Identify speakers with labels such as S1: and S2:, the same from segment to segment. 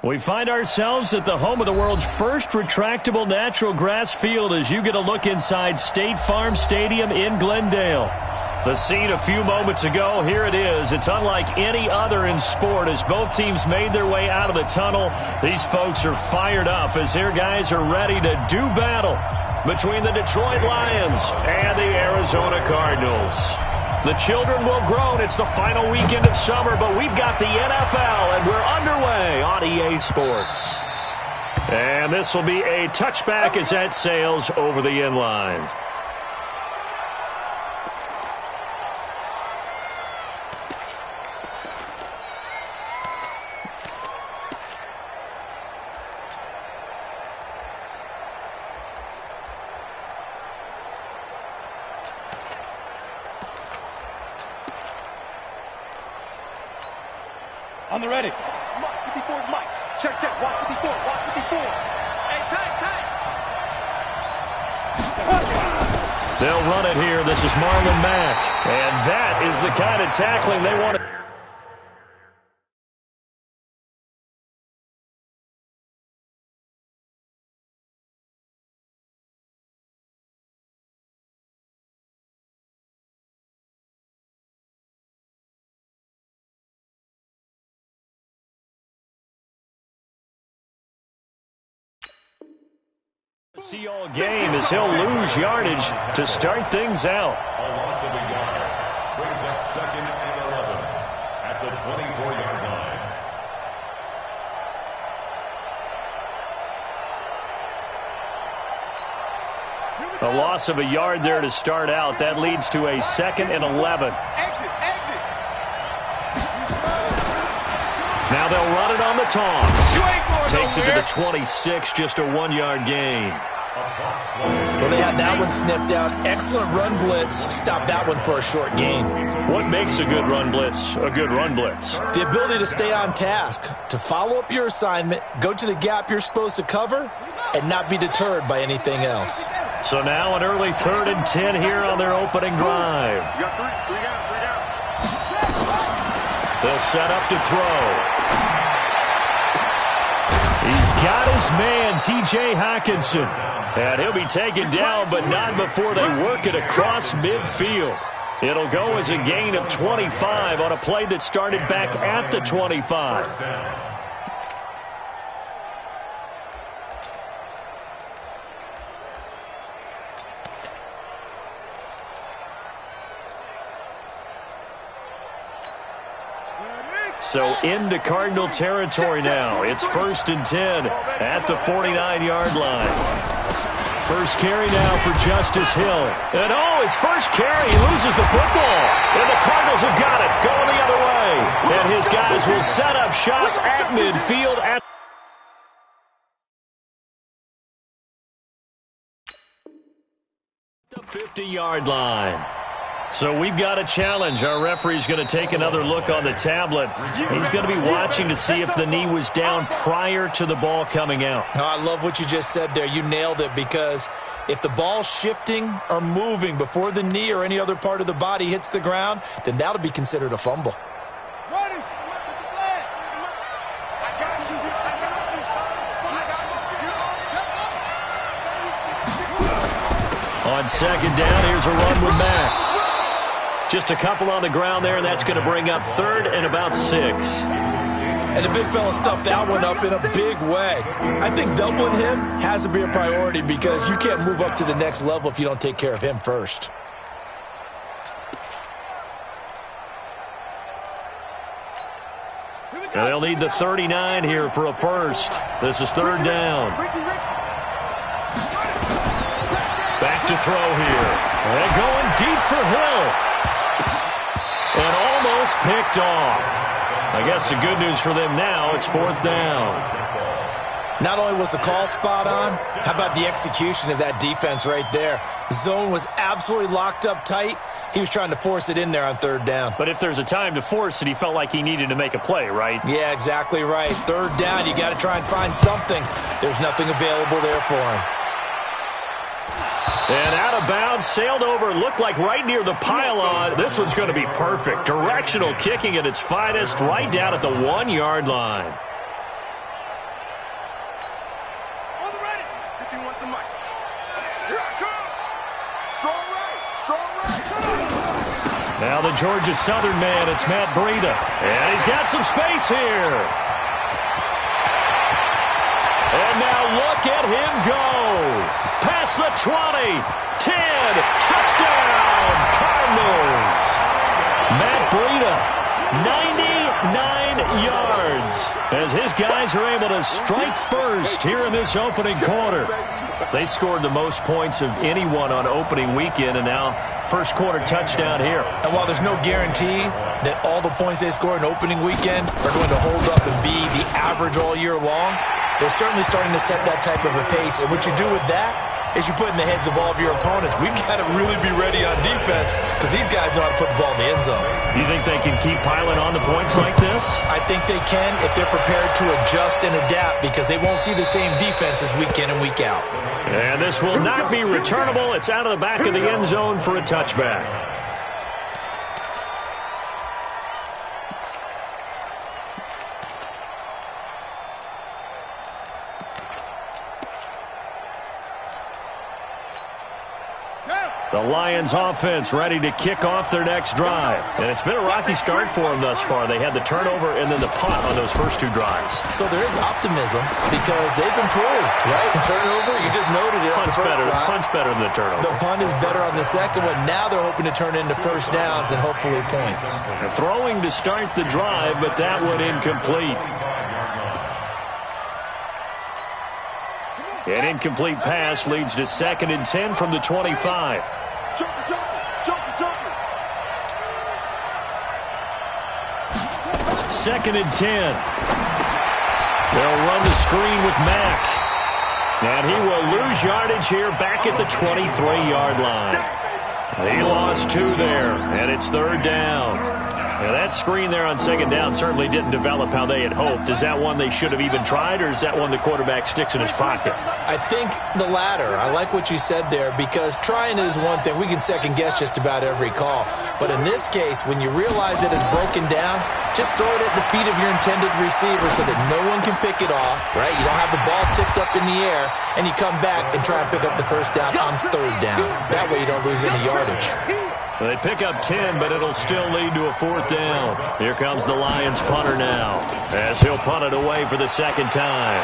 S1: We find ourselves at the home of the world's first retractable natural grass field as you get a look inside State Farm Stadium in Glendale. The scene a few moments ago, here it is. It's unlike any other in sport as both teams made their way out of the tunnel. These folks are fired up as their guys are ready to do battle between the Detroit Lions and the Arizona Cardinals. The children will groan. It's the final weekend of summer, but we've got the NFL, and we're underway on EA Sports. And this will be a touchback as that sails over the end line.
S2: On the ready. Mike, 54 is Mike. Check, check. Watch 54. Watch 54. Hey, tight.
S1: They'll run it here. This is Marlon Mack. And that is the kind of tackling they want to. See all game as he'll lose yardage to start things out.
S3: A loss of a yard brings up 2nd and 11 at the 24-yard line.
S1: A loss of a yard there to start out. That leads to a 2nd and 11.
S2: Exit, exit.
S1: Now they'll run it on the toss.
S2: You ain't going
S1: Takes
S2: nowhere.
S1: it to the 26, just a 1-yard gain.
S4: Well, they had that one sniffed out. Excellent run blitz. Stop that one for a short gain.
S1: What makes a good run blitz a good run blitz?
S4: The ability to stay on task, to follow up your assignment, go to the gap you're supposed to cover, and not be deterred by anything else.
S1: So now an early 3rd and 10 here on their opening drive.
S2: You got three down.
S1: They'll set up to throw. He's got his man, T.J. Hockenson. And he'll be taken down, but not before they work it across midfield. It'll go as a gain of 25 on a play that started back at the 25. So into Cardinal territory now. It's 1st and 10 at the 49-yard line. First carry now for Justice Hill. And his first carry, he loses the football. And the Cardinals have got it, going the other way. And his guys will set up shop at midfield at the 50-yard line. So we've got a challenge. Our referee's going to take another look on the tablet. He's going to be watching to see if the knee was down prior to the ball coming out.
S4: Oh, I love what you just said there. You nailed it, because if the ball's shifting or moving before the knee or any other part of the body hits the ground, then that'll be considered a fumble.
S2: Ready.
S1: On 2nd down, here's a run with Mack. Just a couple on the ground there, and that's going to bring up 3rd and about 6.
S4: And the big fella stuffed that one up in a big way. I think doubling him has to be a priority, because you can't move up to the next level if you don't take care of him first.
S1: And they'll need the 39 here for a first. This is 3rd down. Back to throw here. And going deep for Hill. And almost picked off. I guess the good news for them now, it's 4th down.
S4: Not only was the call spot on, how about the execution of that defense right there? The zone was absolutely locked up tight. He was trying to force it in there on 3rd down.
S1: But if there's a time to force it, he felt like he needed to make a play, right?
S4: Yeah, exactly right. 3rd down, you got to try and find something. There's nothing available there for him.
S1: And out of bounds, sailed over, looked like right near the pylon. This one's going to be perfect. Directional kicking at its finest, right down at the 1-yard line. Now the Georgia Southern man, it's Matt Breida. And he's got some space here. And now look at him go. Past the 20, 10, touchdown, Cardinals. Matt Breida, 99 yards, as his guys are able to strike first here in this opening quarter. They scored the most points of anyone on opening weekend, and now first quarter touchdown here.
S4: And while there's no guarantee that all the points they scored in opening weekend are going to hold up and be the average all year long, they're certainly starting to set that type of a pace. And what you do with that is you put in the heads of all of your opponents, we've got to really be ready on defense because these guys know how to put the ball in the end zone.
S1: You think they can keep piling on the points like this?
S4: I think they can if they're prepared to adjust and adapt because they won't see the same defenses week in and week out.
S1: And this will not be returnable. It's out of the back of the end zone for a touchback. The Lions offense ready to kick off their next drive. And it's been a rocky start for them thus far. They had the turnover and then the punt on those first two drives.
S4: So there is optimism because they've improved, right? Turnover, you just noted it.
S1: Punt's better than the turnover.
S4: The punt is better on the second one. Now they're hoping to turn into first downs and hopefully points.
S1: Throwing to start the drive, but that one incomplete. An incomplete pass leads to 2nd and 10 from the 25. Second and 10. They'll run the screen with Mack. And he will lose yardage here back at the 23-yard line. He lost 2 there, and it's 3rd down. Now that screen there on 2nd down certainly didn't develop how they had hoped. Is that one they should have even tried, or is that one the quarterback sticks in his pocket?
S4: I think the latter. I like what you said there because trying is one thing. We can second-guess just about every call. But in this case, when you realize it is broken down, just throw it at the feet of your intended receiver so that no one can pick it off, right? You don't have the ball tipped up in the air, and you come back and try and pick up the first down on 3rd down. That way you don't lose any yardage.
S1: They pick up 10, but it'll still lead to a 4th down. Here comes the Lions punter now, as he'll punt it away for the 2nd time.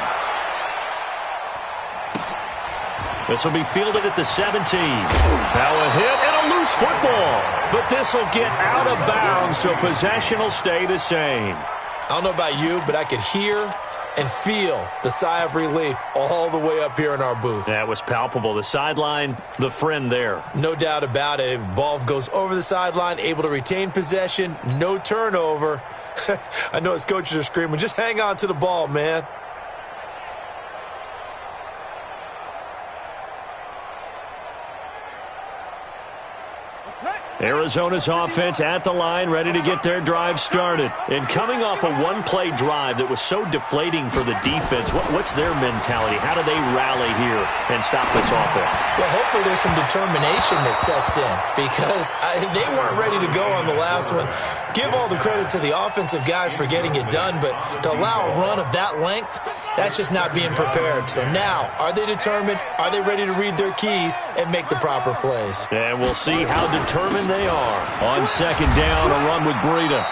S1: This will be fielded at the 17. Now a hit and a loose football. But this will get out of bounds, so possession will stay the same.
S4: I don't know about you, but I could hear and feel the sigh of relief all the way up here in our booth.
S1: That was palpable. The sideline, the friend there.
S4: No doubt about it. If the ball goes over the sideline, able to retain possession, no turnover. I know his coaches are screaming, just hang on to the ball, man.
S1: Arizona's offense at the line, ready to get their drive started. And coming off a one-play drive that was so deflating for the defense, what's their mentality? How do they rally here and stop this offense?
S4: Well, hopefully there's some determination that sets in because they weren't ready to go on the last one. Give all the credit to the offensive guys for getting it done, but to allow a run of that length, that's just not being prepared. So now, are they determined? Are they ready to read their keys and make the proper plays?
S1: And we'll see how determined they are. On 2nd down, a run with Breida.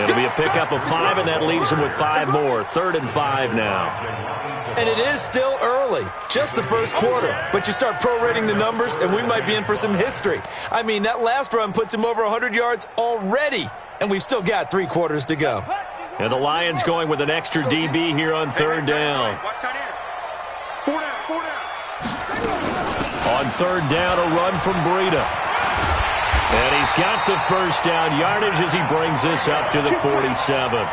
S1: It'll be a pickup of 5, and that leaves them with 5 more. 3rd and 5 now.
S4: And it is still early, just the first quarter. But you start prorating the numbers, and we might be in for some history. I mean, that last run puts him over 100 yards already, and we've still got 3 quarters to go.
S1: And the Lions going with an extra DB here on 3rd down. On 3rd down, a run from Breida. And he's got the first down yardage as he brings this up to the 47.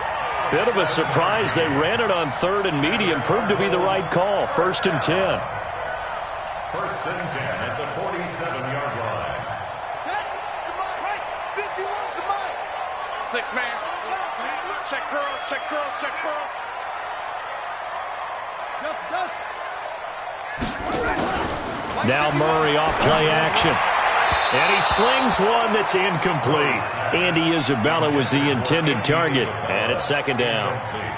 S1: Bit of a surprise. They ran it on 3rd and medium. Proved to be the right call. 1st and 10.
S3: 1st and 10 at the 47-yard line.
S2: 6 man. Check curls, check curls, check curls.
S1: Now Murray off play action. And he slings one that's incomplete. Andy Isabella was the intended target. And it's 2nd down.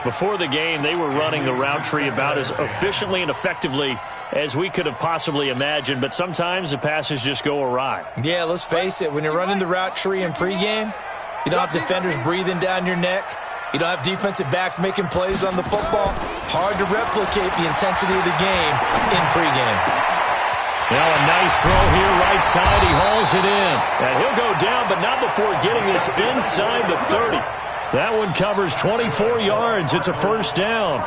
S1: Before the game, they were running the route tree about as efficiently and effectively as we could have possibly imagined, but sometimes the passes just go awry.
S4: Yeah, let's face it. When you're running the route tree in pregame, you don't have defenders breathing down your neck. You don't have defensive backs making plays on the football. Hard to replicate the intensity of the game in pregame.
S1: Now a nice throw here right side. He hauls it in. And he'll go down, but not before getting this inside the 30. That one covers 24 yards. It's a first down.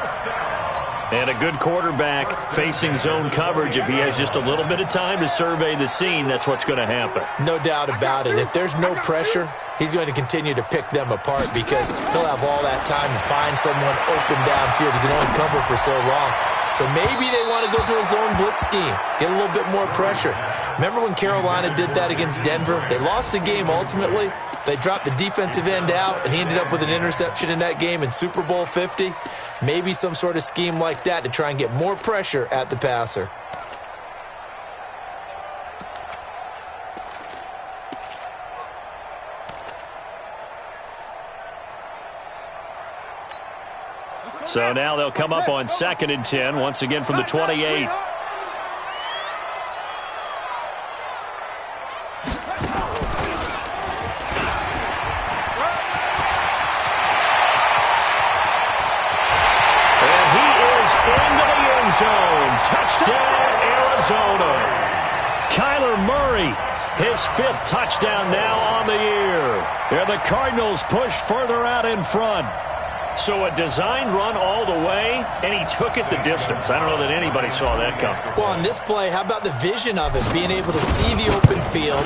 S1: And a good quarterback facing zone coverage. If he has just a little bit of time to survey the scene, that's what's going to happen.
S4: No doubt about it. If there's no pressure, he's going to continue to pick them apart because he'll have all that time to find someone open downfield. He can only cover for so long. So maybe they want to go to a zone blitz scheme, get a little bit more pressure. Remember when Carolina did that against Denver? They lost the game ultimately. They dropped the defensive end out, and he ended up with an interception in that game in Super Bowl 50. Maybe some sort of scheme like that to try and get more pressure at the passer.
S1: So now they'll come up on 2nd and 10, once again from the 28. Zone. Touchdown, Arizona. Kyler Murray, his 5th touchdown now on the year. And the Cardinals push further out in front. So a designed run all the way, and he took it the distance. I don't know that anybody saw that coming.
S4: Well, on this play, how about the vision of it? Being able to see the open field,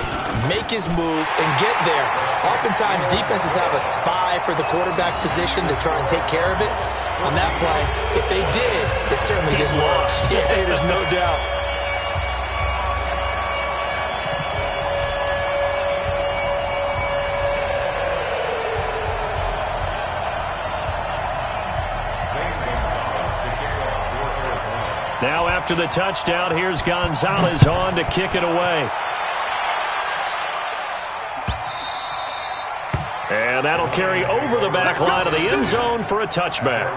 S4: make his move, and get there. Oftentimes, defenses have a spy for the quarterback position to try and take care of it. On that play, if they did, it certainly didn't work. Yeah, there's no doubt.
S1: Now after the touchdown, here's Gonzalez on to kick it away. And that'll carry over the back line of the end zone for a touchback.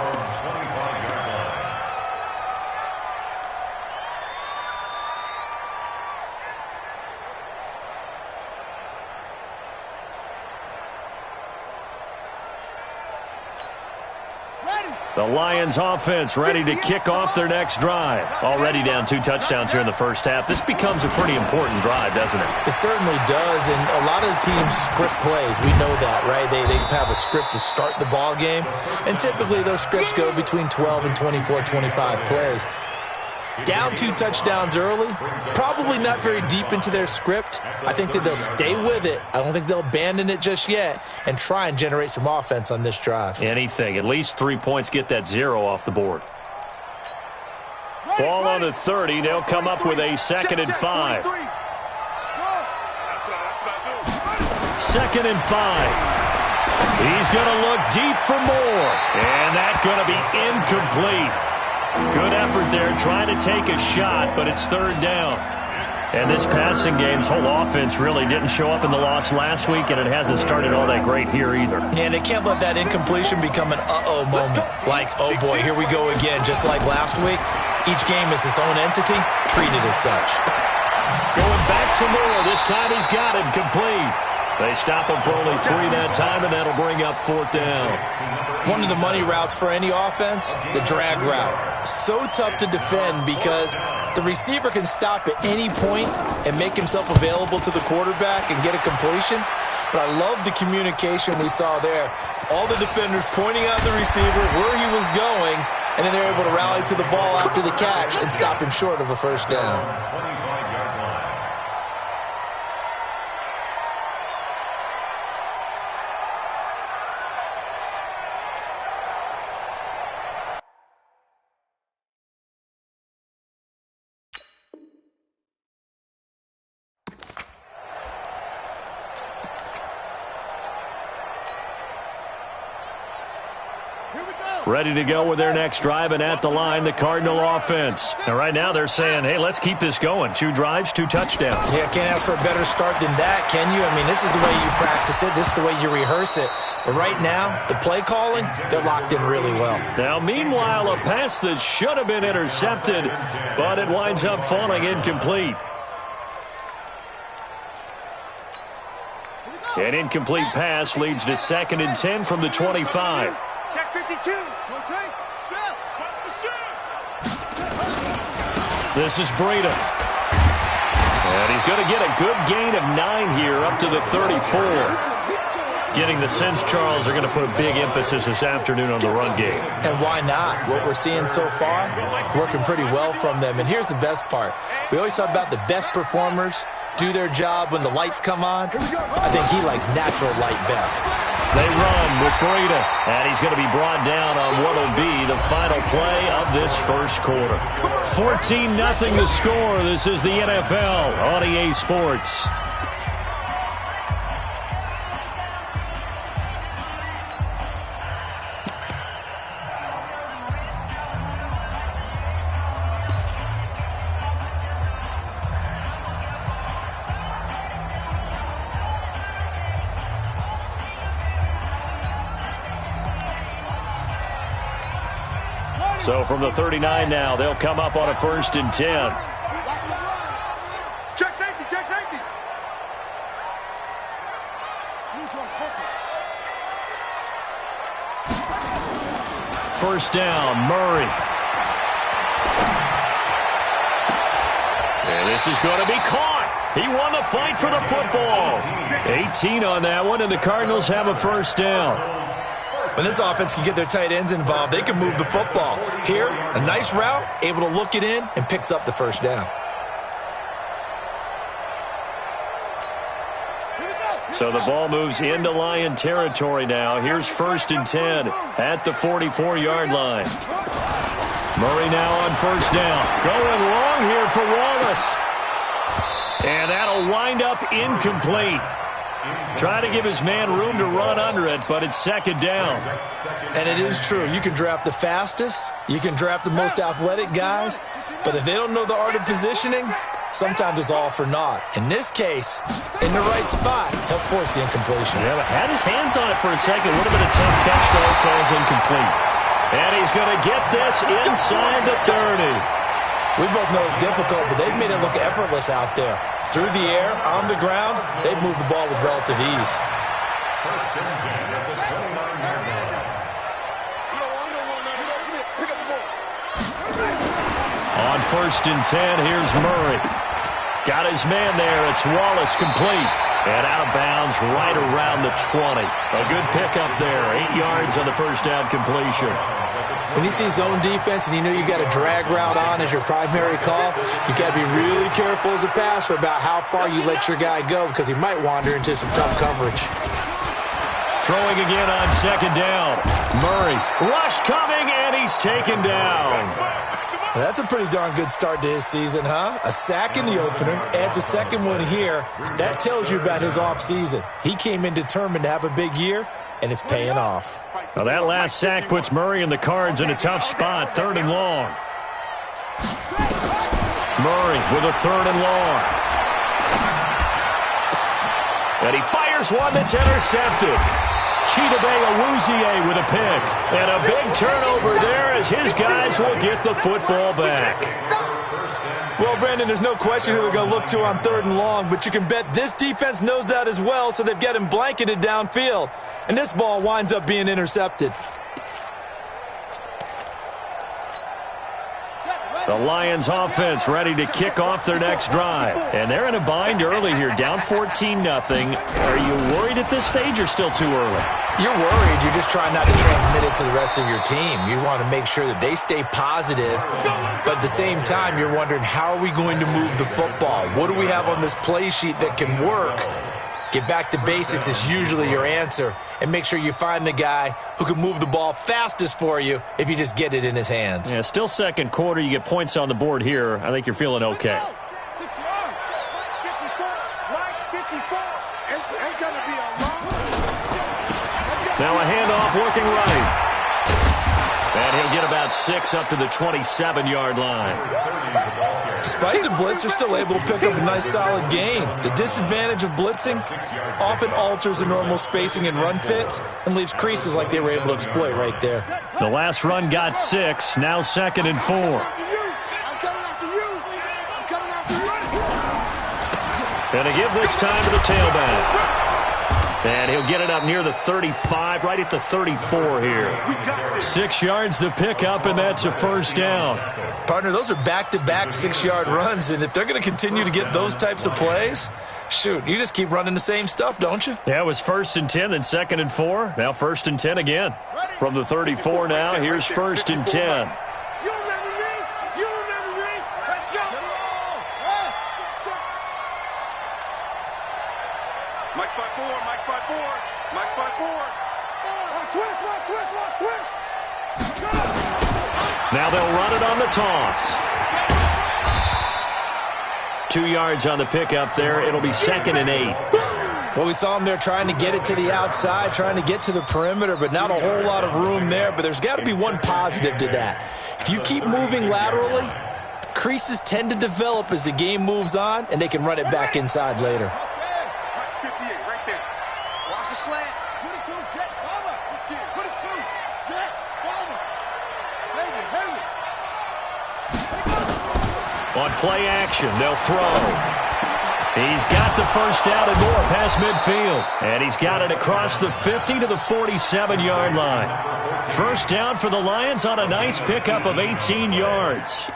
S1: The Lions offense ready to kick off their next drive. Already down 2 touchdowns here in the first half. This becomes a pretty important drive, doesn't it?
S4: It certainly does, and a lot of the teams script plays. We know that, right? They have a script to start the ball game, and typically those scripts go between 12 and 24, 25 plays. Down 2 touchdowns early, probably not very deep into their script. I think that they'll stay with it. I don't think they'll abandon it just yet and try and generate some offense on this drive.
S1: Anything. At least 3 points, get that 0 off the board. Ball on the 30. They'll come up with a 2nd and 5. 2nd and 5. He's going to look deep for more. And that's going to be incomplete. Good effort there, trying to take a shot, but it's 3rd down. And this passing game's whole offense really didn't show up in the loss last week, and it hasn't started all that great here either.
S4: And they can't let that incompletion become an uh-oh moment. Like, oh boy, here we go again, just like last week. Each game is its own entity, treated as such.
S1: Going back to Moore. This time he's got it complete. They stop him for only 3 that time, and that'll bring up 4th down.
S4: One of the money routes for any offense, the drag route. So tough to defend because the receiver can stop at any point and make himself available to the quarterback and get a completion. But I love the communication we saw there. All the defenders pointing out the receiver, where he was going, and then they're able to rally to the ball after the catch and stop him short of a first down.
S2: Here we go.
S1: ready to go with their next drive, and at the line, the Cardinal offense. And right now they're saying, hey, let's keep this going. 2 drives, 2 touchdowns.
S4: Yeah, can't ask for a better start than that, can you? I mean, this is the way you practice it. This is the way you rehearse it. But right now, the play calling, they're locked in really well.
S1: Now, meanwhile, a pass that should have been intercepted, but it winds up falling incomplete. An incomplete pass leads to 2nd and 10 from the 25.
S2: Check 52.
S1: This is Breida. And he's going to get a good gain of 9 here up to the 34. Getting the sense, Charles, they're going to put a big emphasis this afternoon on the run game.
S4: And why not? What we're seeing so far, working pretty well from them. And here's the best part. We always talk about the best performers do their job when the lights come on. I think he likes natural light best.
S1: They run with Breida, and he's going to be brought down on what will be the final play of this first quarter. 14-0 the score. This is the NFL on EA Sports. So from the 39 now, they'll come up on a 1st and 10.
S2: Check safety, check safety.
S1: First down, Murray. And this is going to be caught. He won the fight for the football. 18 on that one, and the Cardinals have a 1st down.
S4: When this offense can get their tight ends involved, they can move the football. Here, a nice route, able to look it in, and picks up the 1st down.
S1: So the ball moves into Lion territory now. Here's 1st and 10 at the 44-yard line. Murray now on 1st down. Going long here for Wallace. And that'll wind up incomplete. Trying to give his man room to run under it, but it's 2nd down.
S4: And it is true. You can draft the fastest. You can draft the most athletic guys. But if they don't know the art of positioning, sometimes it's all for naught. In this case, in the right spot, he'll force the incompletion.
S1: Yeah, but had his hands on it for a second. Would have been a tough catch, though. Falls incomplete. And he's going to get this inside the 30.
S4: We both know it's difficult, but they've made it look effortless out there. Through the air, on the ground, they've moved the ball with relative ease.
S3: 1st and 10 at the 29-yard line.
S1: On 1st and 10, here's Murray. Got his man there. It's Wallace complete. And out of bounds right around the 20. A good pickup there. 8 yards on the 1st down completion.
S4: When you see zone defense and you know you got a drag route on as your primary call, you got to be really careful as a passer about how far you let your guy go because he might wander into some tough coverage.
S1: Throwing again on 2nd down. Murray, rush coming, and he's taken down.
S4: Well, that's a pretty darn good start to his season, huh? A sack in the opener, adds a 2nd one here. That tells you about his offseason. He came in determined to have a big year, and it's paying off.
S1: Now that last sack puts Murray and the Cards in a tough spot, 3rd and long. Murray with a 3rd and long. And he fires one that's intercepted. Chitown with a pick. And a big turnover there as his guys will get the football back.
S4: Well, Brandon, there's no question who they're going to look to on 3rd and long, but you can bet this defense knows that as well, so they've got him blanketed downfield. And this ball winds up being intercepted.
S1: The Lions offense ready to kick off their next drive. And they're in a bind early here, down 14-0. Are you worried at this stage or still too early?
S4: You're worried. You're just trying not to transmit it to the rest of your team. You want to make sure that they stay positive, but at the same time, you're wondering, how are we going to move the football? What do we have on this play sheet that can work? Get back to basics is usually your answer, and make sure you find the guy who can move the ball fastest for you if you just get it in his hands.
S1: Yeah, still 2nd quarter. You get points on the board here. I think you're feeling okay. Now a handoff working right. And he'll get about 6 up to the 27-yard line.
S4: Despite the blitz, they're still able to pick up a nice solid gain. The disadvantage of blitzing often alters the normal spacing and run fits and leaves creases like they were able to exploit right there.
S1: The last run got 6, now 2nd and 4. And to give this time to the tailback. And he'll get it up near the 35, right at the 34 here. 6 yards the pickup, and that's a first down.
S4: Partner, those are back-to-back 6-yard runs, and if they're going to continue to get those types of plays, shoot, you just keep running the same stuff, don't you?
S1: Yeah, it was 1st and 10, then 2nd and 4. Now 1st and 10 again. From the 34 now, here's 1st and 10. Now they'll run it on the toss. 2 yards on the pickup there. It'll be 2nd and 8.
S4: Well, we saw him there trying to get it to the outside, trying to get to the perimeter, but not a whole lot of room there. But there's got to be one positive to that. If you keep moving laterally, creases tend to develop as the game moves on, and they can run it back inside later.
S2: 58 right there. Watch the slant. 22, jet, bomber. 22, jet, bomber.
S1: On play action, they'll throw. He's got the first down and more past midfield. And he's got it across the 50 to the 47-yard line. First down for the Lions on a nice pickup of 18 yards.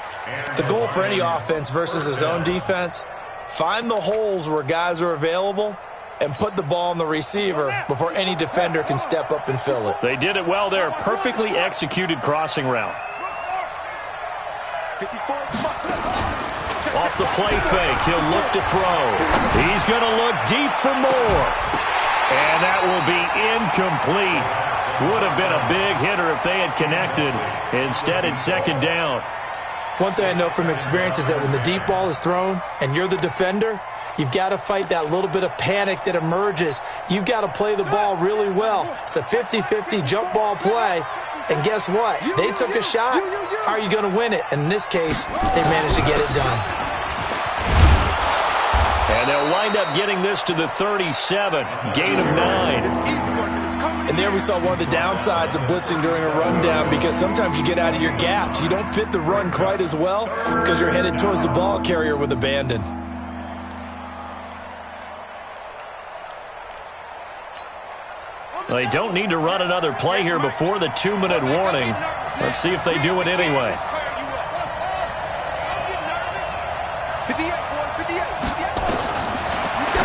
S4: The goal for any offense versus his own defense, find the holes where guys are available and put the ball on the receiver before any defender can step up and fill it.
S1: They did it well there. Perfectly executed crossing route. Off the play fake, he'll look to throw. He's going to look deep for more. And that will be incomplete. Would have been a big hitter if they had connected. Instead, it's 2nd down.
S4: One thing I know from experience is that when the deep ball is thrown and you're the defender, you've got to fight that little bit of panic that emerges. You've got to play the ball really well. It's a 50-50 jump ball play. And guess what? They took a shot. How are you going to win it? And in this case, they managed to get it done.
S1: And they'll wind up getting this to the 37. Gain of 9.
S4: And there we saw one of the downsides of blitzing during a rundown, because sometimes you get out of your gaps. You don't fit the run quite as well because you're headed towards the ball carrier with abandon.
S1: They don't need to run another play here before the 2-minute warning. Let's see if they do it anyway.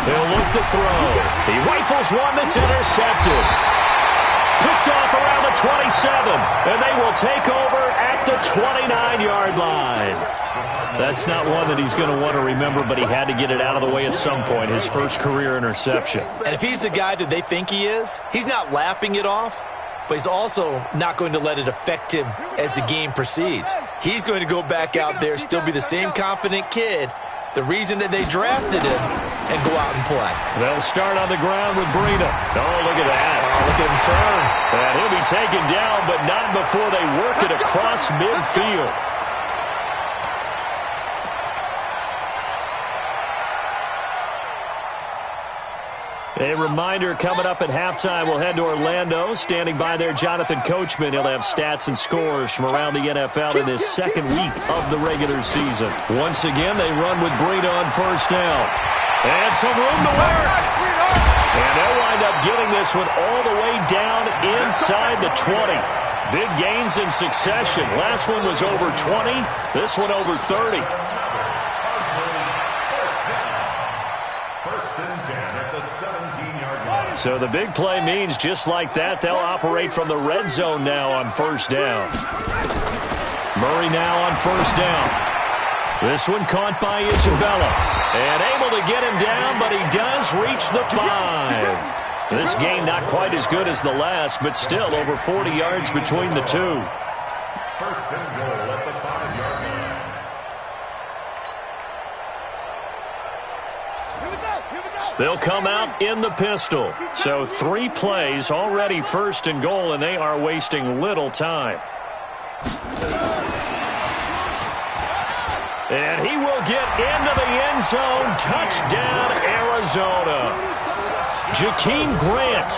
S1: He'll look to throw. He rifles one that's intercepted. Picked off around the 27, and they will take over at the 29-yard line. That's not one that he's going to want to remember, but he had to get it out of the way at some point, his first career interception.
S4: And if he's the guy that they think he is, he's not laughing it off, but he's also not going to let it affect him as the game proceeds. He's going to go back out there, still be the same confident kid, the reason that they drafted him, and go out and play.
S1: They'll start on the ground with Breida. Oh, look at that.
S4: Oh, look at him turn.
S1: And he'll be taken down, but not before they work it across midfield. A reminder, coming up at halftime, we'll head to Orlando. Standing by there, Jonathan Coachman. He'll have stats and scores from around the NFL in this second week of the regular season. Once again, they run with Breida on first down. And some room to work. And they'll wind up getting this one all the way down inside the 20. Big gains in succession. Last one was over 20. This one over 30. So the big play means just like that, they'll operate from the red zone now on first down. Murray now on first down. This one caught by Isabella. And able to get him down, but he does reach the 5. This game not quite as good as the last, but still over 40 yards between the two.
S3: First and goal at the 5-yard line.
S1: They'll come out in the pistol. So 3 plays already first and goal, and they are wasting little time. And he will get into the end zone. Touchdown, Arizona. Jakeem Grant,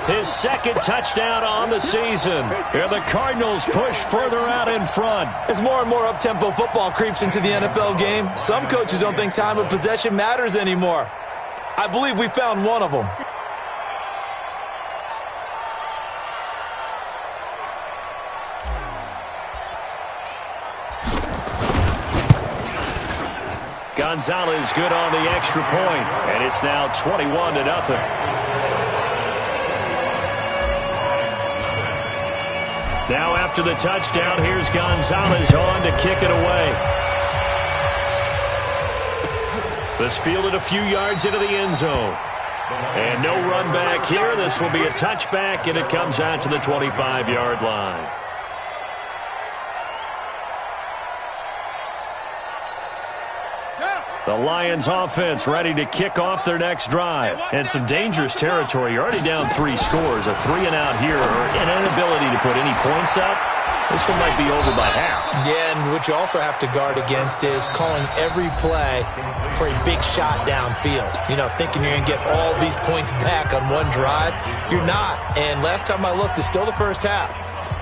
S1: his second touchdown on the season. And the Cardinals push further out in front.
S4: As more and more up-tempo football creeps into the NFL game, some coaches don't think time of possession matters anymore. I believe we found one of them.
S1: Gonzalez good on the extra point, and it's now 21-0. Now after the touchdown, here's Gonzalez on to kick it away. This fielded a few yards into the end zone. And no run back here. This will be a touchback, and it comes out to the 25-yard line. The Lions offense ready to kick off their next drive. And some dangerous territory. You're already down 3 scores. A 3-and-out here, or an inability to put any points up. This one might be over by half.
S4: Yeah, and what you also have to guard against is calling every play for a big shot downfield. You know, thinking you're going to get all these points back on one drive. You're not. And last time I looked, it's still the first half.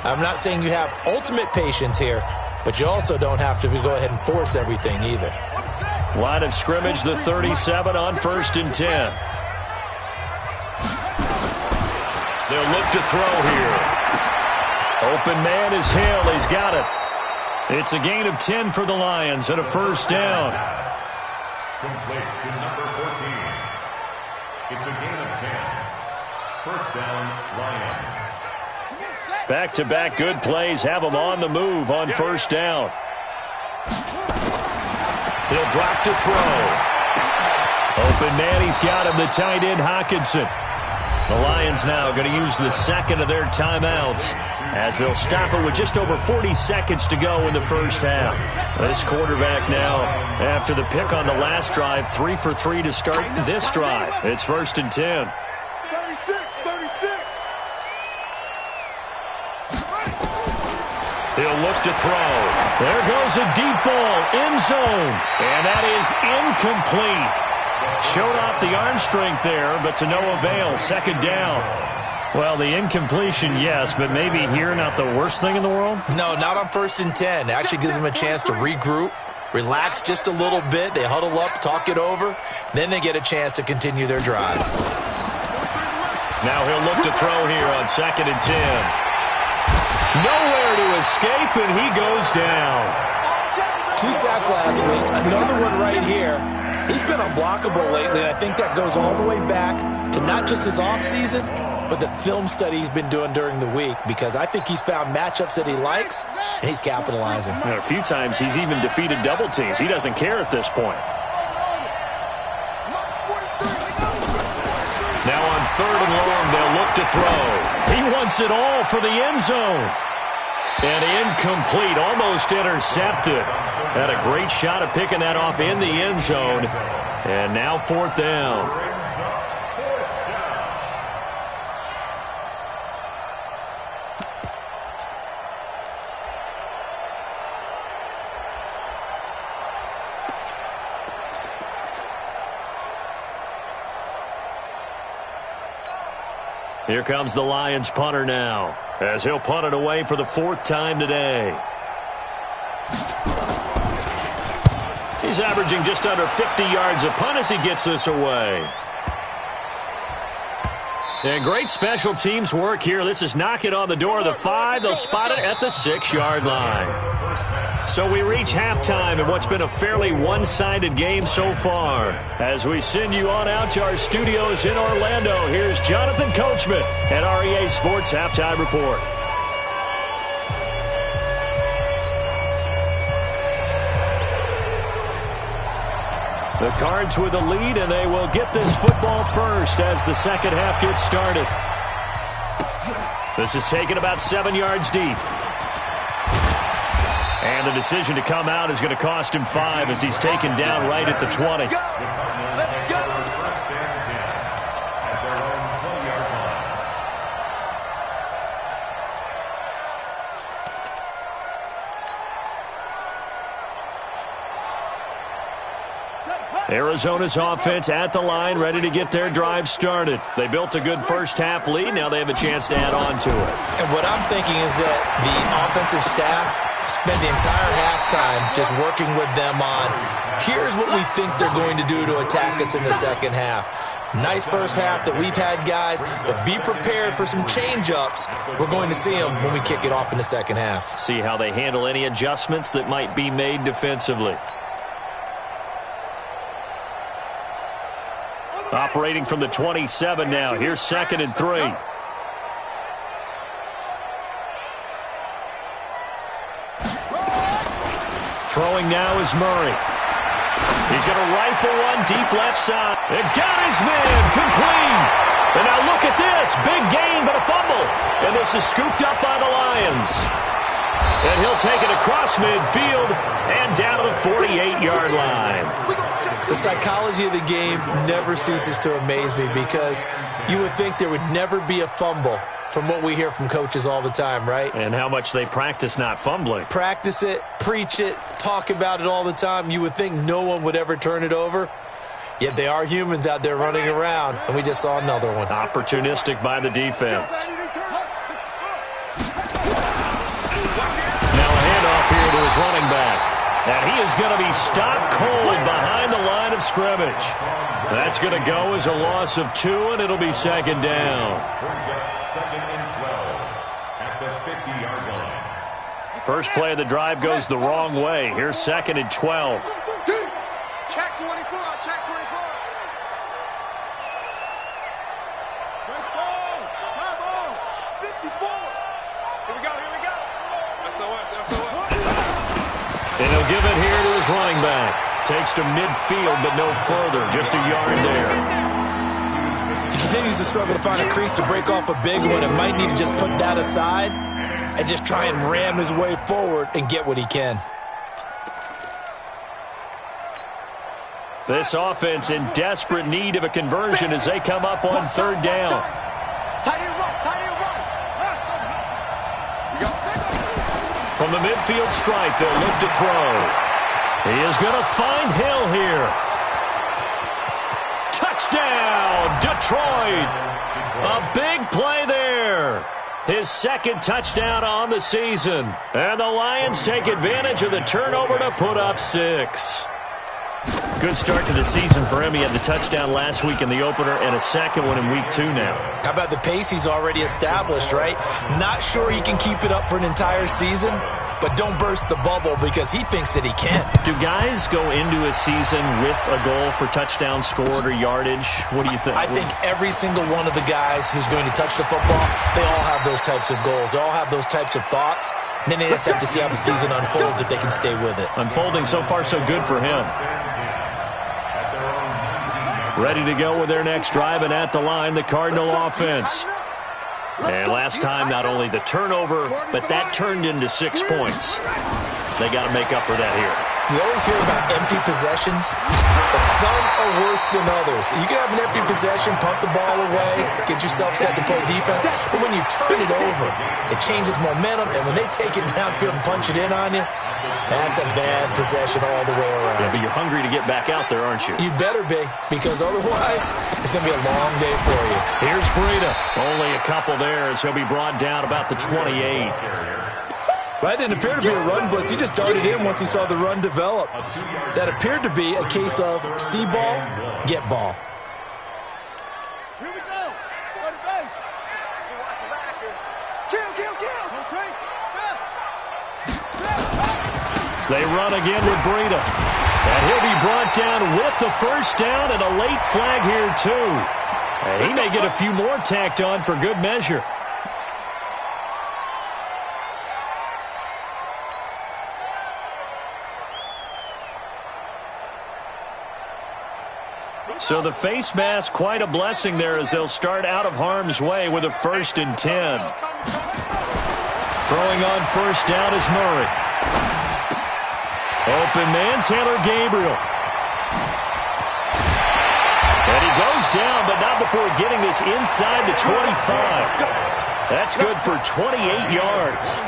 S4: I'm not saying you have ultimate patience here, but you also don't have to go ahead and force everything either.
S1: Line of scrimmage, the 37 on 1st and 10. They'll look to throw here. Open man is Hill. He's got it. It's a gain of 10 for the Lions and a first down.
S3: Complete to number 14. It's a gain of 10. First down, Lions.
S1: Back-to-back good plays have them on the move on first down. He'll drop to throw. Open man, he's got him, the tight end, Hockenson. The Lions now going to use the second of their timeouts as they'll stop it with just over 40 seconds to go in the first half. This quarterback now, after the pick on the last drive, 3 for 3 to start this drive. It's 1st and 10.
S2: 36.
S1: He'll look to throw. There goes a deep ball, end zone. And that is incomplete. Showed off the arm strength there, but to no avail. Second down. Well, the incompletion, yes, but maybe here not the worst thing in the world?
S4: No, not on 1st and 10. It actually gives them a chance to regroup, relax just a little bit. They huddle up, talk it over. Then they get a chance to continue their drive.
S1: Now he'll look to throw here on 2nd and 10. Nowhere to escape, and he goes down.
S4: 2 sacks last week, another one right here. He's been unblockable lately, and I think that goes all the way back to not just his offseason, but the film study he's been doing during the week, because I think he's found matchups that he likes, and he's capitalizing.
S1: And a few times he's even defeated double teams. He doesn't care at this point. Now on 3rd and long, they'll look to throw. He wants it all for the end zone. And incomplete, almost intercepted. Had a great shot at picking that off in the end zone. And now 4th down. Here comes the Lions punter now, as he'll punt it away for the 4th time today. He's averaging just under 50 yards a punt as he gets this away. And great special teams work here. This is knock it on the door of the 5. They'll spot it at the 6-yard line. So we reach halftime in what's been a fairly one-sided game so far. As we send you on out to our studios in Orlando, here's Jonathan Coachman at REA Sports Halftime Report. The Cards with the lead, and they will get this football first as the second half gets started. This is taken about 7 yards deep. And the decision to come out is going to cost him 5 as he's taken down right at the 20. Arizona's offense at the line, ready to get their drive started. They built a good first-half lead. Now they have a chance to add on to it.
S4: And what I'm thinking is that the offensive staff spent the entire halftime just working with them on, here's what we think they're going to do to attack us in the second half. Nice first half that we've had, guys, but be prepared for some change-ups. We're going to see them when we kick it off in the second half.
S1: See how they handle any adjustments that might be made defensively. Operating from the 27 now. Here's 2nd and 3. Throwing now is Murray. He's going to rifle one deep left side. And got his man complete. And now look at this. Big gain, but a fumble. And this is scooped up by the Lions. And he'll take it across midfield and down to the 48-yard line.
S4: The psychology of the game never ceases to amaze me because you would think there would never be a fumble from what we hear from coaches all the time, right?
S1: And how much they practice not fumbling.
S4: Practice it, preach it, talk about it all the time. You would think no one would ever turn it over. Yet they are humans out there running around, and we just saw another one.
S1: Opportunistic by the defense. Now a handoff here to his running back. And he is going to be stopped cold behind the line of scrimmage. That's going to go as a loss of 2, and it'll be 2nd down.
S3: 2nd and 12 at the 50-yard line.
S1: First play of the drive goes the wrong way. Here's 2nd and 12.
S2: Check 24, check 24. Let's go. Come on. 54. Here we go, here we go. SOS.
S1: And he'll give it here to his running back. Takes to midfield, but no further. Just a yard there.
S4: He continues to struggle to find a crease to break off a big one and might need to just put that aside and just try and ram his way forward and get what he can.
S1: This offense in desperate need of a conversion as they come up on 3rd down. From the midfield stripe, they'll look to throw. He is going to find Hill here. Touchdown, Detroit. A big play there. His 2nd touchdown on the season. And the Lions take advantage of the turnover to put up 6. Good start to the season for him. He had the touchdown last week in the opener and a 2nd one in week 2 now.
S4: How about the pace he's already established, right? Not sure he can keep it up for an entire season, but don't burst the bubble because he thinks that he can.
S1: Do guys go into a season with a goal for touchdown scored or yardage? What do you think?
S4: I think every single one of the guys who's going to touch the football, they all have those types of goals. They all have those types of thoughts. And then they just have to see how the season unfolds if they can stay with it.
S1: Unfolding so far so good for him. Ready to go with their next drive, and at the line, the Cardinal offense. And last time, not only the turnover, but that turned into 6 points. They got to make up for that here.
S4: We always hear about empty possessions, but some are worse than others. You can have an empty possession, punt the ball away, get yourself set to play defense, but when you turn it over, it changes momentum, and when they take it downfield and punch it in on you, that's a bad possession all the way around.
S1: Yeah, but you're hungry to get back out there, aren't you?
S4: You better be, because otherwise, it's going to be a long day for you.
S1: Here's Breida. Only a couple there as he'll be brought down about the 28.
S4: That didn't appear to be a run blitz. He just darted in once he saw the run develop. That appeared to be a case of see ball, get ball.
S2: Here we go. Go to base. Watch the back here. Kill.
S1: They run again with Breida. And he'll be brought down with the first down and a late flag here, too. And he may get a few more tacked on for good measure. So the face mask, quite a blessing there as they'll start out of harm's way with a 1st and 10. Throwing on first down is Murray. Open man, Taylor Gabriel. And he goes down, but not before getting this inside the 25. That's good for 28 yards.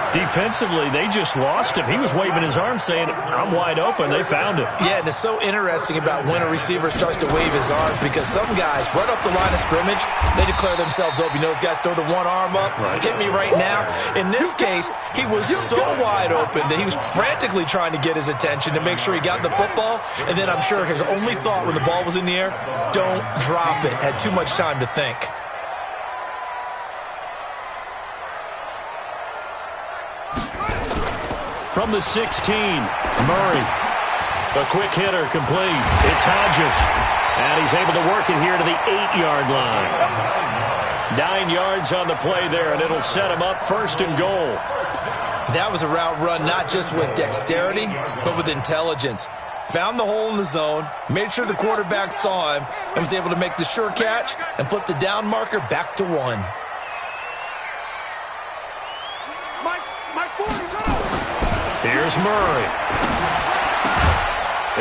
S1: Defensively, they just lost him. He was waving his arms saying, I'm wide open. They found him.
S4: Yeah, and it's so interesting about when a receiver starts to wave his arms because some guys, right off the line of scrimmage, they declare themselves open. You know, those guys throw the one arm up, hit me right now. In this case, he was so wide open that he was frantically trying to get his attention to make sure he got the football. And then I'm sure his only thought when the ball was in the air, don't drop it. Had too much time to think.
S1: From the 16, Murray. A quick hitter complete. It's Hodges. And he's able to work it here to the 8-yard line. 9 yards on the play there, and it'll set him up first and goal.
S4: That was a route run not just with dexterity, but with intelligence. Found the hole in the zone, made sure the quarterback saw him, and was able to make the sure catch and flip the down marker back to 1.
S2: My 40's up.
S1: Here's Murray.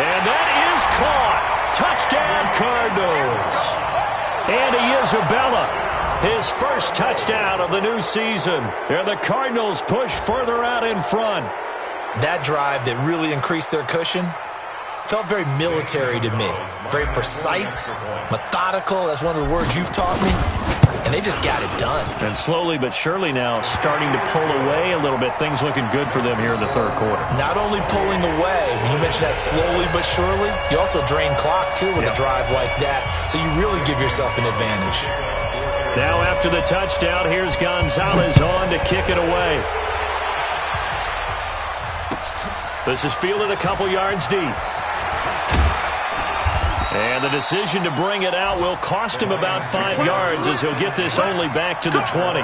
S1: And that is caught. Touchdown, Cardinals. Andy Isabella, his first touchdown of the new season. And the Cardinals push further out in front.
S4: That drive that really increased their cushion felt very military to me. Very precise, methodical. That's one of the words you've taught me. And they just got it done.
S1: And slowly but surely now starting to pull away a little bit. Things looking good for them here in the third quarter.
S4: Not only pulling away, but you mentioned that slowly but surely. You also drain clock, too, with a drive like that. So you really give yourself an advantage.
S1: Now after the touchdown, here's Gonzalez on to kick it away. This is fielded a couple yards deep. And the decision to bring it out will cost him about 5 yards as he'll get this only back to the 20.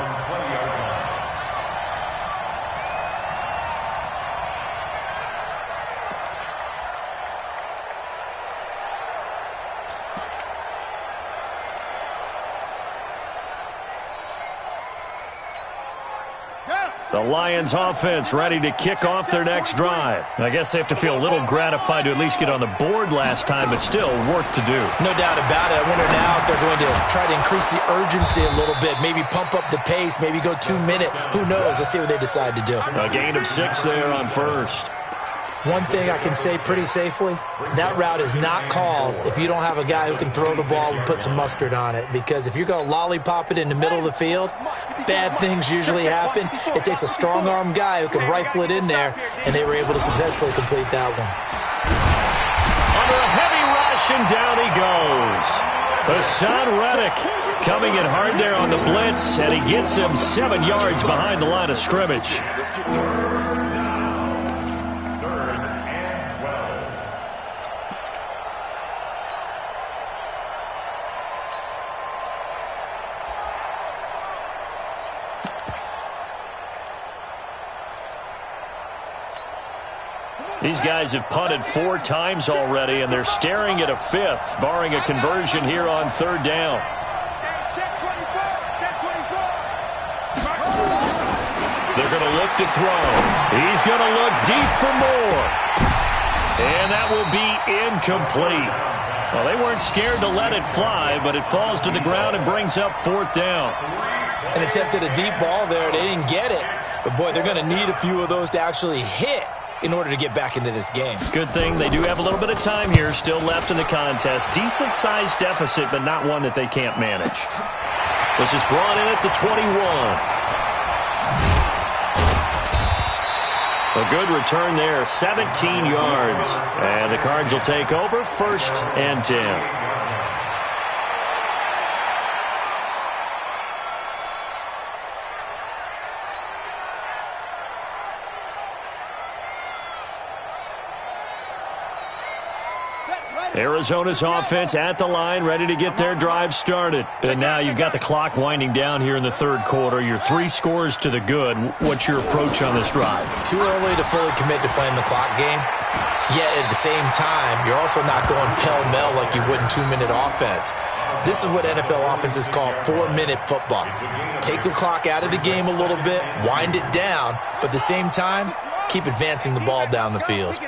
S1: The Lions offense ready to kick off their next drive. I guess they have to feel a little gratified to at least get on the board last time, but still work to do.
S4: No doubt about it. I wonder now if they're going to try to increase the urgency a little bit, maybe pump up the pace, maybe go 2 minute. Who knows? Let's see what they decide to do.
S1: A gain of 6 there on first.
S4: One thing I can say pretty safely, that route is not called if you don't have a guy who can throw the ball and put some mustard on it. Because if you're going to lollipop it in the middle of the field, bad things usually happen. It takes a strong-arm guy who can rifle it in there, and they were able to successfully complete that one.
S1: Under a heavy rush, and down he goes. Hassan Reddick coming in hard there on the blitz, and he gets him 7 yards behind the line of scrimmage. These guys have punted 4 times already, and they're staring at a 5th, barring a conversion here on 3rd down. They're going to look to throw. He's going to look deep for more. And that will be incomplete. Well, they weren't scared to let it fly, but it falls to the ground and brings up 4th down.
S4: An attempt at a deep ball there. They didn't get it. But, boy, they're going to need a few of those to actually hit in order to get back into this game.
S1: Good thing they do have a little bit of time here still left in the contest. Decent-sized deficit, but not one that they can't manage. This is brought in at the 21. A good return there, 17 yards. And the Cards will take over 1st and 10. Arizona's offense at the line, ready to get their drive started. And now you've got the clock winding down here in the 3rd quarter. You're 3 scores to the good. What's your approach on this drive?
S4: Too early to fully commit to playing the clock game. Yet at the same time, you're also not going pell-mell like you would in 2-minute offense. This is what NFL offenses call 4-minute football. Take the clock out of the game a little bit, wind it down, but at the same time, keep advancing the ball down the field.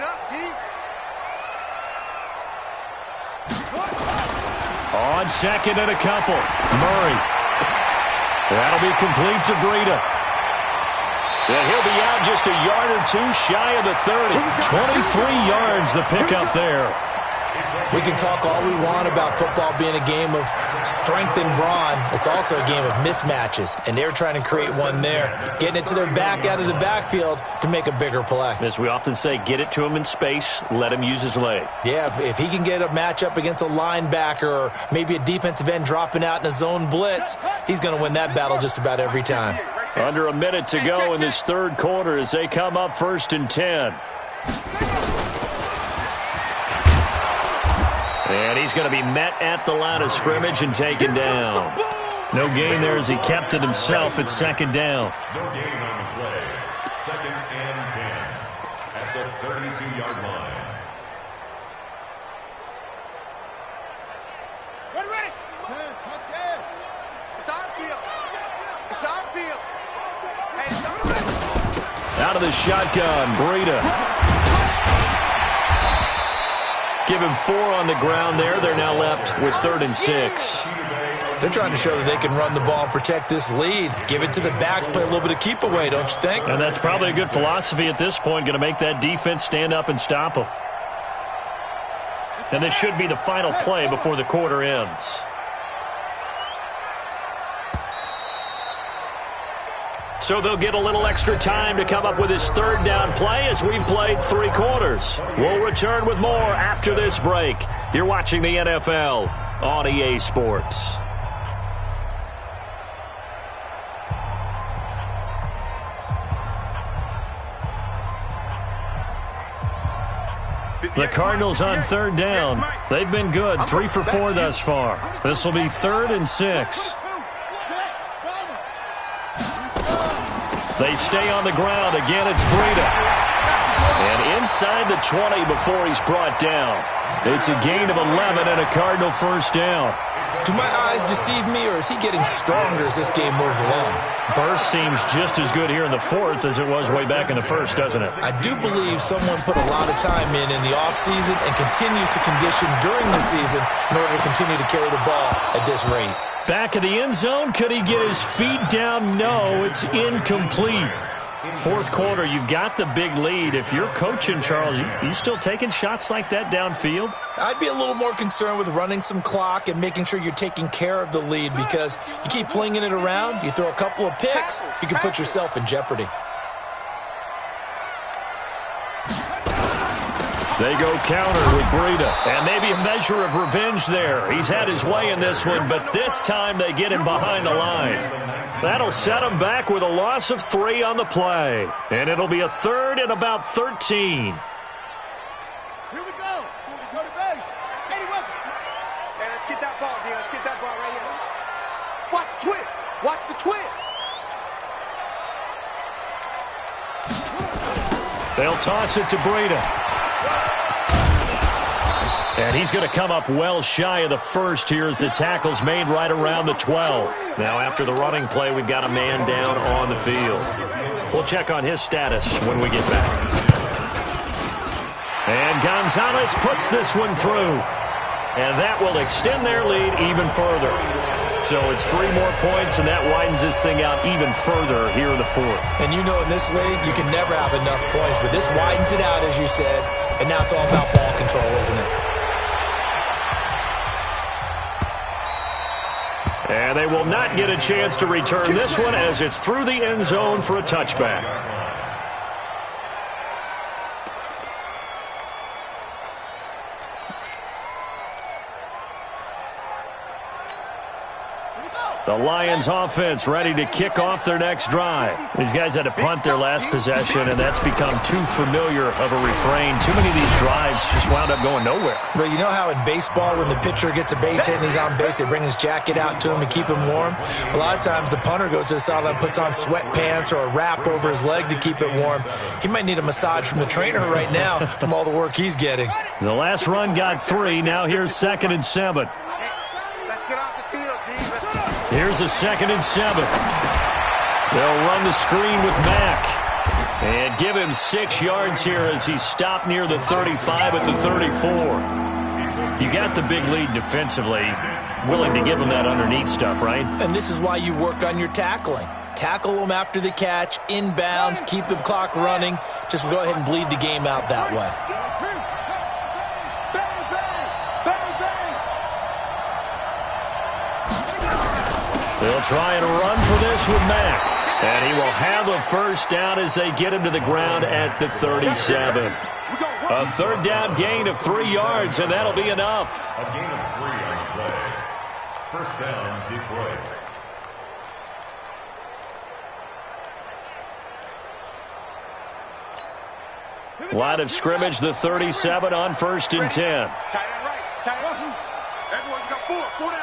S4: On 2nd and a couple, Murray.
S1: That'll be complete to Breida. And he'll be out just a yard or two shy of the 30. 23 yards the pickup there.
S4: We can talk all we want about football being a game of strength and brawn. It's also a game of mismatches, and they're trying to create one there, getting it to their back out of the backfield to make a bigger play.
S1: As we often say, get it to him in space, let him use his leg.
S4: Yeah, if he can get a matchup against a linebacker or maybe a defensive end dropping out in a zone blitz, he's going to win that battle just about every time.
S1: Under a minute to go in this third quarter as they come up 1st and 10. And he's going to be met at the line of scrimmage and taken down. No gain there as he kept it himself at 2nd down.
S3: No gain on the play. 2nd and 10 at the 32-yard line.
S2: Ready. 10, touch game. It's our field. It's our field. Hey, it's our field.
S1: Out of the shotgun, Breida. Give him 4 on the ground there. They're now left with 3rd and 6.
S4: They're trying to show that they can run the ball and protect this lead. Give it to the backs, play a little bit of keep away, don't you think?
S1: And that's probably a good philosophy at this point, going to make that defense stand up and stop them. And this should be the final play before the quarter ends. So they'll get a little extra time to come up with his 3rd down play as we've played 3 quarters. We'll return with more after this break. You're watching the NFL on EA Sports. The Cardinals on 3rd down. They've been good, 3 for 4 thus far. This will be 3rd and 6. They stay on the ground. Again, it's Breida. And inside the 20 before he's brought down. It's a gain of 11 and a Cardinal 1st down.
S4: Do my eyes deceive me, or is he getting stronger as this game moves along?
S1: Burst seems just as good here in the 4th as it was way back in the 1st, doesn't it?
S4: I do believe someone put a lot of time in the offseason and continues to condition during the season in order to continue to carry the ball at this rate.
S1: Back of the end zone. Could he get his feet down? No, it's incomplete. 4th quarter, you've got the big lead. If you're coaching, Charles, you still taking shots like that downfield?
S4: I'd be a little more concerned with running some clock and making sure you're taking care of the lead, because you keep flinging it around, you throw a couple of picks, you can put yourself in jeopardy.
S1: They go counter with Breida. And maybe a measure of revenge there. He's had his way in this one, but this time they get him behind the line. That'll set him back with a loss of 3 on the play. And it'll be a 3rd and about 13.
S2: Here we go. Go to base. Hey, let's get that ball, dude. Let's get that ball right here. Watch the twist. Watch the twist.
S1: They'll toss it to Breida. And he's going to come up well shy of the 1st here as the tackle's made right around the 12. Now after the running play, we've got a man down on the field. We'll check on his status when we get back. And Gonzalez puts this one through. And that will extend their lead even further. So it's 3 more points, and that widens this thing out even further here in the 4th.
S4: And you know in this league, you can never have enough points, but this widens it out, as you said. And now it's all about ball control, isn't it?
S1: And they will not get a chance to return this one as it's through the end zone for a touchback. The Lions offense ready to kick off their next drive. These guys had to punt their last possession, and that's become too familiar of a refrain. Too many of these drives just wound up going nowhere.
S4: But you know how in baseball, when the pitcher gets a base hit and he's on base, they bring his jacket out to him to keep him warm? A lot of times the punter goes to the sideline, puts on sweatpants or a wrap over his leg to keep it warm. He might need a massage from the trainer right now from all the work he's getting.
S1: The last run got 3. Now here's 2nd and 7.
S2: Let's get off the field, D.
S1: Here's a 2nd and 7. They'll run the screen with Mack. And give him 6 yards here as he's stopped near the 35 at the 34. You got the big lead defensively. willing to give him that underneath stuff, right?
S4: And this is why you work on your tackling. Tackle them after the catch, inbounds, keep the clock running. Just go ahead and bleed the game out that way.
S1: They'll try and run for this with Mack. And he will have a first down as they get him to the ground at the 37. A third down gain of 3 yards, and that'll be enough.
S3: A gain of 3 on the play. First down, Detroit.
S1: Line of scrimmage, the 37 on 1st and 10.
S2: Tight end right, tight end. Everyone, you got 4 down.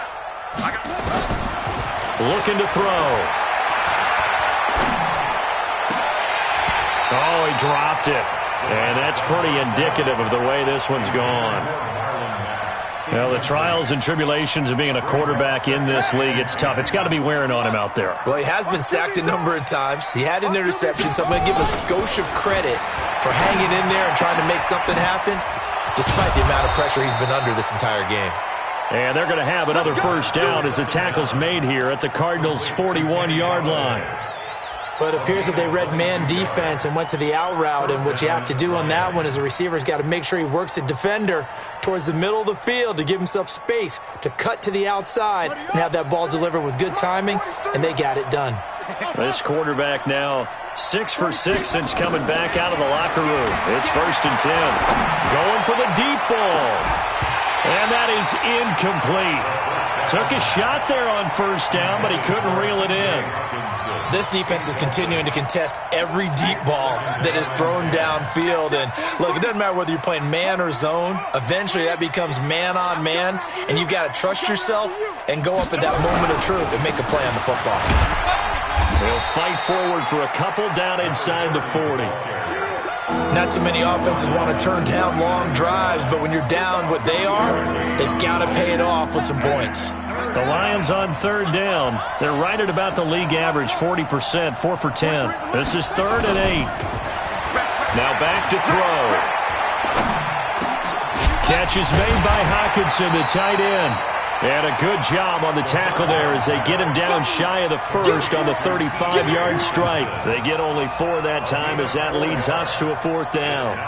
S1: Looking to throw. Oh, he dropped it. And that's pretty indicative of the way this one's gone. Well, the trials and tribulations of being a quarterback in this league, it's tough. It's got to be wearing on him out there.
S4: Well, he has been sacked a number of times. He had an interception, so I'm going to give a skosh of credit for hanging in there and trying to make something happen, despite the amount of pressure he's been under this entire game.
S1: And they're going to have another first down as the tackle's made here at the Cardinals' 41-yard line.
S4: But it appears that they read man defense and went to the out route, and what you have to do on that one is the receiver's got to make sure he works the defender towards the middle of the field to give himself space to cut to the outside and have that ball delivered with good timing, and they got it done.
S1: This quarterback now 6 for 6 since coming back out of the locker room. It's 1st and 10. Going for the deep ball. And that is incomplete. Took a shot there on first down, but he couldn't reel it in.
S4: This defense is continuing to contest every deep ball that is thrown downfield. And look, it doesn't matter whether you're playing man or zone. Eventually that becomes man on man, and you've got to trust yourself and go up at that moment of truth and make a play on the football.
S1: They'll fight forward for a couple down inside the 40.
S4: Not too many offenses want to turn down long drives, but when you're down what they are, they've got to pay it off with some points.
S1: The Lions on third down. They're right at about the league average, 40%, 4 for 10. This is 3rd and 8. Now back to throw. Catch is made by Hockenson, the tight end. And a good job on the tackle there as they get him down shy of the first on the 35-yard strike. They get only 4 that time as that leads us to a 4th down.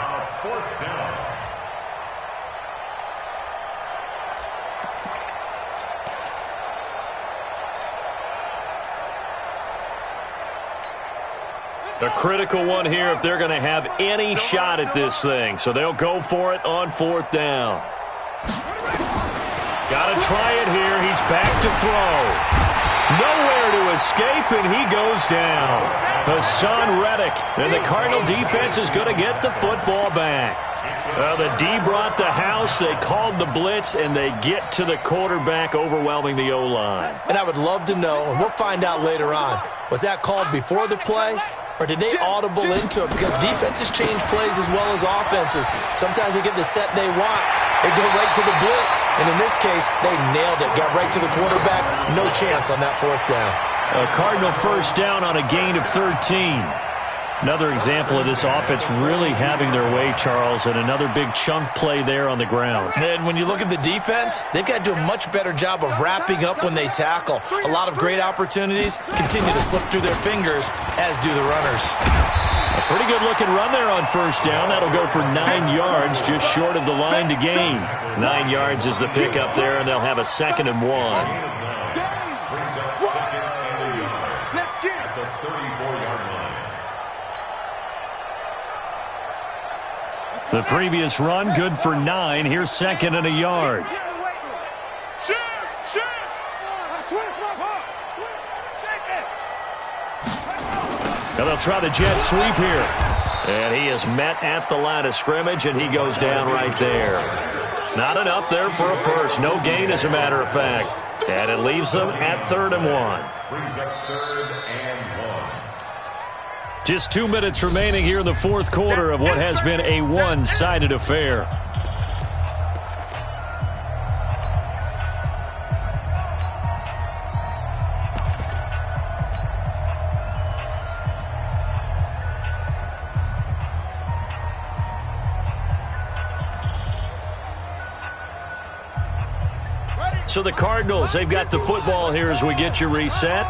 S1: A critical one here if they're going to have any shot at this thing. So they'll go for it on 4th down. Got to try it here. He's back to throw. Nowhere to escape, and he goes down. Hassan Reddick, and the Cardinal defense is going to get the football back. The D brought the house. They called the blitz, and they get to the quarterback, overwhelming the O-line.
S4: And I would love to know, and we'll find out later on, was that called before the play? Or did they audible into it? Because defenses change plays as well as offenses. Sometimes they get the set they want. They go right to the blitz. And in this case, they nailed it. Got right to the quarterback. No chance on that 4th down.
S1: A Cardinal first down on a gain of 13. Another example of this offense really having their way, Charles, and another big chunk play there on the ground.
S4: And when you look at the defense, they've got to do a much better job of wrapping up when they tackle. A lot of great opportunities continue to slip through their fingers, as do the runners.
S1: A pretty good-looking run there on first down. That'll go for 9 yards, just short of the line to gain. 9 yards is the pickup there, and they'll have a 2nd and 1.
S3: Brings up 2nd and a yard. Let's get at the 34-yard line.
S1: The previous run, good for 9. Here's 2nd and a yard. Now they'll try the jet sweep here. And he is met at the line of scrimmage, and he goes down right there. Not enough there for a first. No gain, as a matter of fact. And it leaves them at 3rd and 1.
S3: Brings up 3rd and 1.
S1: Just 2 minutes remaining here in the 4th quarter of what has been a one-sided affair. So the Cardinals, they've got the football here as we get you reset.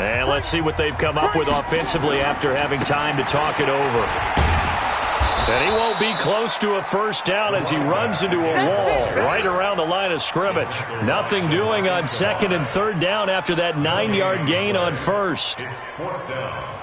S1: And let's see what they've come up with offensively after having time to talk it over. And he won't be close to a first down as he runs into a wall right around the line of scrimmage. Nothing doing on second and third down after that 9-yard gain on first.
S3: It's fourth down.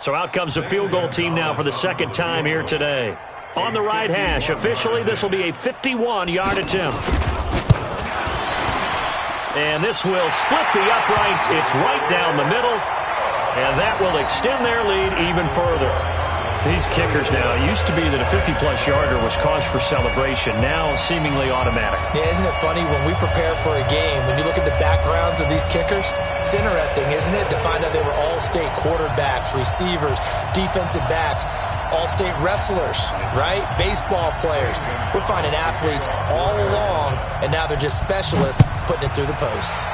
S1: So out comes the field goal team now for the second time here today. On the right hash, officially this will be a 51-yard attempt. And this will split the uprights. It's right down the middle. And that will extend their lead even further. These kickers now, it used to be that a 50-plus yarder was cause for celebration. Now seemingly automatic.
S4: Yeah, isn't it funny when we prepare for a game, when you look at the backgrounds of these kickers, it's interesting, isn't it, to find out they were all-state quarterbacks, receivers, defensive backs, all-state wrestlers, right? Baseball players. We're finding athletes all along, and now they're just specialists putting it through the posts.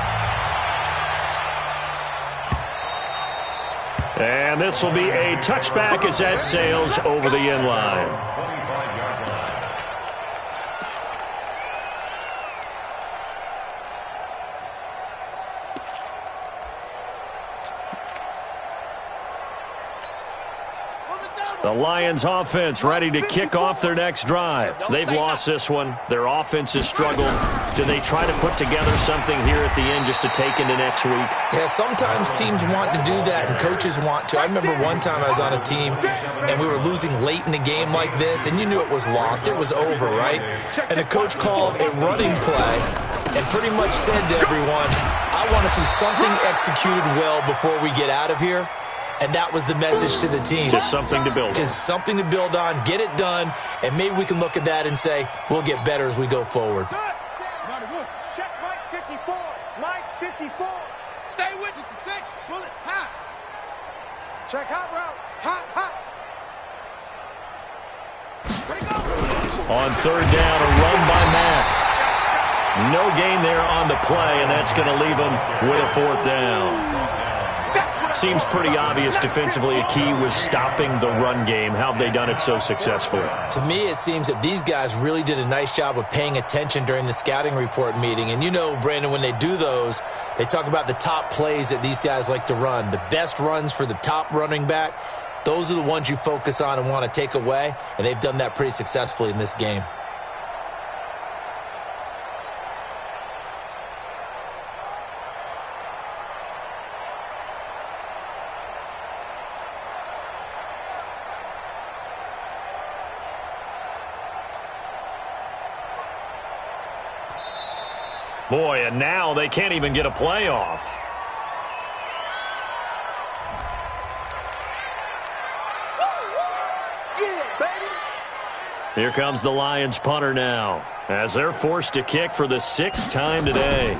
S1: And this will be a touchback as that sails over the end line.
S3: 25-yard line.
S1: The Lions offense ready to kick off their next drive. They've lost this one. Their offense has struggled. Do they try to put together something here at the end just to take into next week?
S4: Yeah, sometimes teams want to do that and coaches want to. I remember one time I was on a team and we were losing late in the game like this and you knew it was lost. It was over, right? And the coach called a running play and pretty much said to everyone, I want to see something executed well before we get out of here. And that was the message to the team.
S1: Just something to build on.
S4: Just something to build on, get it done, and maybe we can look at that and say, we'll get better as we go forward.
S2: Check Mike 54. Mike 54. Stay with 66. Bullet hot. Check hot route. Hot, hot. Where'd it go?
S1: On third down, a run by Mack. No gain there on the play, and that's going to leave him with a fourth down. Seems pretty obvious defensively a key was stopping the run game. How have they done it so successfully?
S4: To me, it seems that these guys really did a nice job of paying attention during the scouting report meeting. And you know, Brandon, when they do those, they talk about the top plays that these guys like to run. The best runs for the top running back, those are the ones you focus on and want to take away. And they've done that pretty successfully in this game.
S1: Boy, and now they can't even get a play off.
S2: Yeah, baby.
S1: Here comes the Lions punter now, as they're forced to kick for the 6th time today.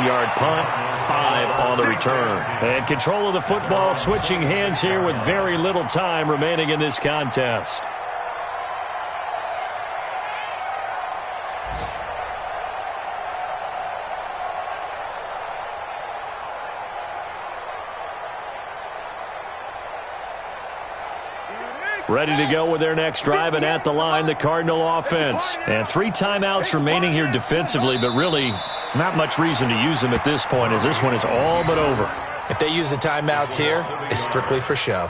S1: Yard punt, 5 on the return. And control of the football switching hands here with very little time remaining in this contest. Ready to go with their next drive, and at the line, the Cardinal offense. And 3 timeouts remaining here defensively, but really not much reason to use them at this point, as this one is all but over.
S4: If they use the timeouts here, it's strictly for show.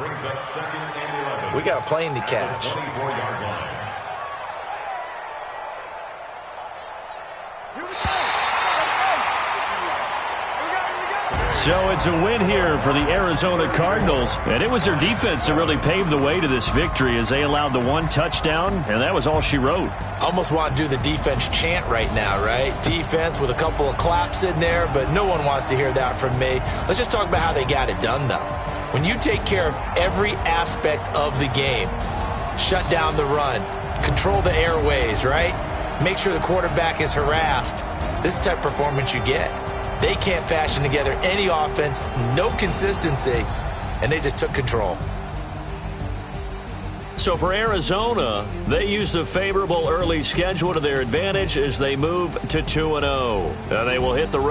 S4: We got a plane to catch.
S1: So it's a win here for the Arizona Cardinals. And it was their defense that really paved the way to this victory as they allowed the 1 touchdown, and that was all she wrote.
S4: Almost want to do the defense chant right now, right? Defense with a couple of claps in there, but no one wants to hear that from me. Let's just talk about how they got it done, though. When you take care of every aspect of the game, shut down the run, control the airways, right? Make sure the quarterback is harassed. This is the type of performance you get. They can't fashion together any offense, no consistency, and they just took control.
S1: So for Arizona, they use the favorable early schedule to their advantage as they move to 2-0. And they will hit the road